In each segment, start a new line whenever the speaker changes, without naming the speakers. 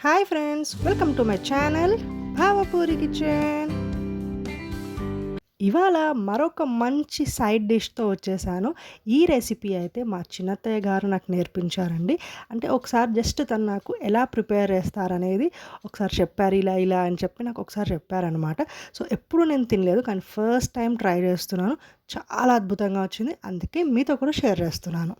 Hi friends, welcome to my channel Bhavapuri kitchen. ఇవాళ మరొక మంచి సైడ్ డిష్తో వచ్చేసాను. ఈ రెసిపీ అయితే మా చిన్నత్తయ్య గారు నాకు నేర్పించారండి. అంటే ఒకసారి జస్ట్ తను నాకు ఎలా ప్రిపేర్ చేస్తారనేది ఒకసారి చెప్పారు. ఇలా ఇలా అని చెప్పి నాకు ఒకసారి చెప్పారనమాట. సో ఎప్పుడు నేను తినలేదు, కానీ ఫస్ట్ టైం ట్రై చేస్తున్నాను. చాలా అద్భుతంగా వచ్చింది. అందుకే మీతో కూడా షేర్ చేస్తున్నాను.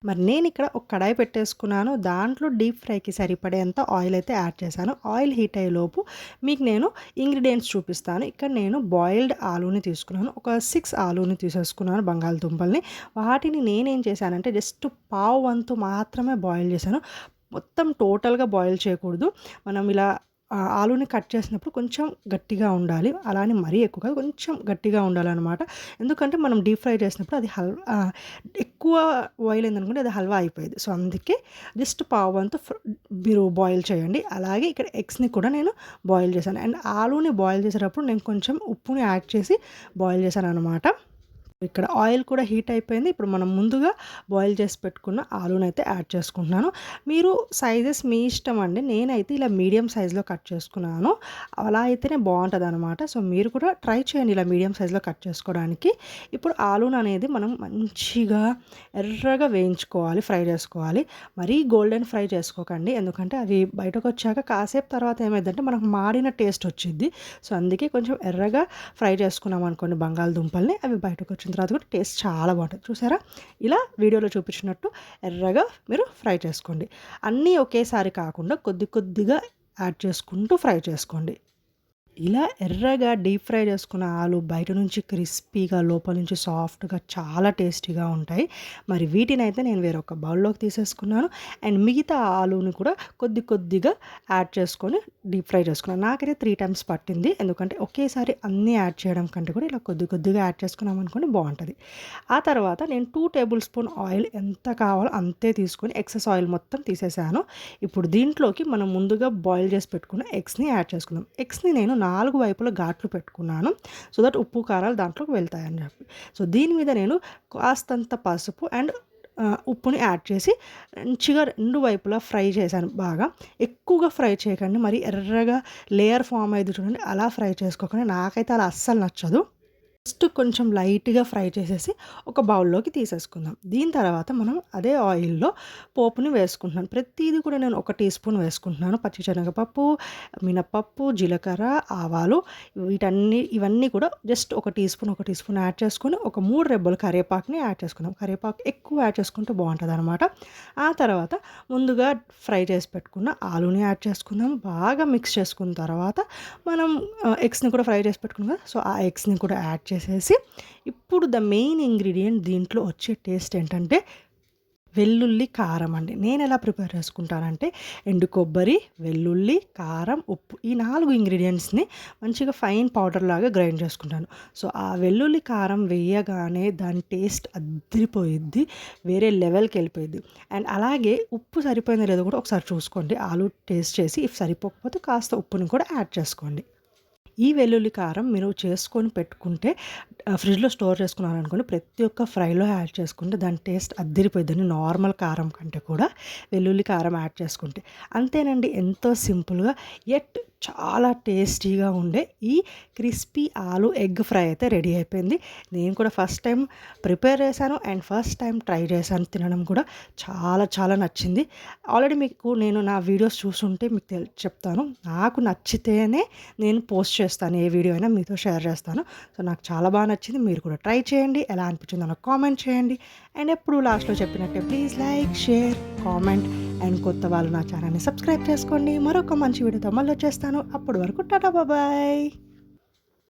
మరి నేనిక్కడ ఒక కడాయి పెట్టేసుకున్నాను. దాంట్లో డీప్ ఫ్రైకి సరిపడేంత ఆయిల్ అయితే యాడ్ చేశాను. ఆయిల్ హీట్ అయ్యేలోపు మీకు నేను ఇంగ్రీడియంట్స్ చూపిస్తాను. ఇక్కడ నేను బాయిల్డ్ ఆలూని తీసుకున్నాను. ఒక 6 ఆలూని తీసేసుకున్నాను, బంగాళదుంపల్ని. వాటిని నేనేం చేశానంటే జస్ట్ పావు వంతు మాత్రమే బాయిల్ చేశాను. మొత్తం టోటల్గా బాయిల్ చేయకూడదు. మనం ఇలా ఆలూని కట్ చేసినప్పుడు కొంచెం గట్టిగా ఉండాలి. అలా అని మరీ ఎక్కువ కాదు, కొంచెం గట్టిగా ఉండాలనమాట. ఎందుకంటే మనం డీప్ ఫ్రై చేసినప్పుడు అది ఎక్కువ బాయిల్ అయిందనుకోండి, అది హల్వా అయిపోయేది. సో అందుకే జస్ట్ పావు వంతు మీరు బాయిల్ చేయండి. అలాగే ఇక్కడ ఎగ్స్ని కూడా నేను బాయిల్ చేశాను. అండ్ ఆలూని బాయిల్ చేసేటప్పుడు నేను కొంచెం ఉప్పుని యాడ్ చేసి బాయిల్ చేశాను అనమాట. ఇక్కడ ఆయిల్ కూడా హీట్ అయిపోయింది. ఇప్పుడు మనం ముందుగా బాయిల్ చేసి పెట్టుకున్న ఆలూనైతే యాడ్ చేసుకుంటున్నాను. మీరు సైజెస్ మీ ఇష్టం అండి. నేనైతే ఇలా మీడియం సైజులో కట్ చేసుకున్నాను. అలా అయితేనే బాగుంటుందన్నమాట. సో మీరు కూడా ట్రై చేయండి ఇలా మీడియం సైజులో కట్ చేసుకోవడానికి. ఇప్పుడు ఆలూను అనేది మనం మంచిగా ఎర్రగా వేయించుకోవాలి, ఫ్రై చేసుకోవాలి. మరీ గోల్డెన్ ఫ్రై చేసుకోకండి, ఎందుకంటే అవి బయటకు వచ్చాక కాసేపు తర్వాత ఏమైందంటే మనకు మాడిన టేస్ట్ వచ్చింది. సో అందుకే కొంచెం ఎర్రగా ఫ్రై చేసుకున్నాం అనుకోండి బంగాళదుంపల్ని, అవి బయటకు వచ్చి తర్వాత కూడా టేస్ట్ చాలా బాగుంటుంది. చూసారా, ఇలా వీడియోలో చూపించినట్టు ఎర్రగా మీరు ఫ్రై చేసుకోండి. అన్నీ ఒకేసారి కాకుండా కొద్ది కొద్దిగా యాడ్ చేసుకుంటూ ఫ్రై చేసుకోండి. ఇలా ఎర్రగా డీప్ ఫ్రై చేసుకున్న ఆలు బయట నుంచి క్రిస్పీగా, లోపల నుంచి సాఫ్ట్గా, చాలా టేస్టీగా ఉంటాయి. మరి వీటినైతే నేను వేరొక బౌల్లోకి తీసేసుకున్నాను. అండ్ మిగతా ఆలూని కూడా కొద్ది కొద్దిగా యాడ్ చేసుకొని డీప్ ఫ్రై చేసుకున్నాను. నాకైతే 3 టైమ్స్ పట్టింది, ఎందుకంటే ఒకేసారి అన్నీ యాడ్ చేయడం కంటే కూడా ఇలా కొద్ది కొద్దిగా యాడ్ చేసుకున్నాం అనుకోండి, బాగుంటుంది. ఆ తర్వాత నేను 2 టేబుల్ స్పూన్ ఆయిల్ ఎంత కావాలో అంతే తీసుకొని ఎక్సెస్ ఆయిల్ మొత్తం తీసేసాను. ఇప్పుడు దీంట్లోకి మనం ముందుగా బాయిల్ చేసి పెట్టుకున్న ఎగ్స్ని యాడ్ చేసుకుందాం. ఎగ్స్ని నేను 4 వైపులా ఘాట్లు పెట్టుకున్నాను, సో దట్ ఉప్పు కారాలు దాంట్లోకి వెళ్తాయని చెప్పి. సో దీని మీద నేను కాస్తంత పసుపు అండ్ ఉప్పుని యాడ్ చేసి మంచిగా 2 వైపులా ఫ్రై చేశాను. బాగా ఎక్కువగా ఫ్రై చేయకండి, మరి ఎర్రగా లేయర్ ఫామ్ అయ్యేది చూడండి, అలా ఫ్రై చేసుకోకండి. నాకైతే అలా అస్సలు నచ్చదు. జస్ట్ కొంచెం లైట్గా ఫ్రై చేసేసి ఒక బౌల్లోకి తీసేసుకుందాం. దీని తర్వాత మనం అదే ఆయిల్లో పోపుని వేసుకుంటున్నాను. ప్రతిదీ కూడా నేను 1 టీ స్పూన్ వేసుకుంటున్నాను. పచ్చిశనగపప్పు, మినపప్పు, జీలకర్ర, ఆవాలు, ఇవన్నీ కూడా జస్ట్ 1 టీ స్పూన్ యాడ్ చేసుకొని ఒక 3 రెబ్బలు కరివేపాకుని యాడ్ చేసుకున్నాం. కరివేపాకు ఎక్కువ యాడ్ చేసుకుంటే బాగుంటుంది అనమాట. ఆ తర్వాత ముందుగా ఫ్రై చేసి పెట్టుకున్న ఆలూని యాడ్ చేసుకుందాం. బాగా మిక్స్ చేసుకున్న తర్వాత మనం ఎగ్స్ని కూడా ఫ్రై చేసి పెట్టుకున్నాం కదా, సో ఆ ఎగ్స్ని కూడా యాడ్ చేసేసి ఇప్పుడు ద మెయిన్ ఇంగ్రీడియంట్ దీంట్లో వచ్చే టేస్ట్ ఏంటంటే వెల్లుల్లి కారం అండి. నేను ఎలా ప్రిపేర్ చేసుకుంటానంటే ఎండు కొబ్బరి, వెల్లుల్లి, కారం, ఉప్పు, ఈ 4 ఇంగ్రీడియంట్స్ని మంచిగా ఫైన్ పౌడర్ లాగా గ్రైండ్ చేసుకుంటాను. సో ఆ వెల్లుల్లి కారం వేయగానే దాని టేస్ట్ అదిరిపోయిద్ది, వేరే లెవెల్కి వెళ్ళిపోయిద్ది. అండ్ అలాగే ఉప్పు సరిపోయిందో లేదో కూడా ఒకసారి చూసుకోండి. ఆలు టేస్ట్ చేసి ఇఫ్ సరిపోకపోతే కాస్త ఉప్పుని కూడా యాడ్ చేసుకోండి. ఈ వెల్లుల్లి కారం మీరు చేసుకొని పెట్టుకుంటే ఫ్రిడ్జ్లో స్టోర్ చేసుకున్నారనుకోండి, ప్రతి ఒక్క ఫ్రైలో యాడ్ చేసుకుంటే దాని టేస్ట్ అద్దిరిపోయిద్దని, నార్మల్ కారం కంటే కూడా వెల్లుల్లి కారం యాడ్ చేసుకుంటే. అంతేనండి, ఎంతో సింపుల్గా ఎట్ చాలా టేస్టీగా ఉండే ఈ క్రిస్పీ ఆలు ఎగ్ ఫ్రై అయితే రెడీ అయిపోయింది. నేను కూడా ఫస్ట్ టైం ప్రిపేర్ చేశాను అండ్ ఫస్ట్ టైం ట్రై చేశాను. తినడం కూడా చాలా చాలా నచ్చింది. ఆల్రెడీ మీకు నేను నా వీడియోస్ చూసుంటే మీకు చెప్తాను, నాకు నచ్చితేనే నేను పోస్ట్ చేస్తాను, ఏ వీడియో అయినా మీతో షేర్ చేస్తాను. సో నాకు చాలా బాగా నచ్చింది. మీరు కూడా ట్రై చేయండి, ఎలా అనిపించిందో నాకు కామెంట్ చేయండి. అండ్ ఎప్పుడు లాస్ట్లో చెప్పినట్టే please like, share, comment. And కొత్త వాళ్ళు నా ఛానల్ని సబ్స్క్రైబ్ చేసుకోండి. మరొక మంచి వీడియోతో మళ్ళీ వచ్చేస్తాను. అప్పటి వరకు టాటా, బాయ్.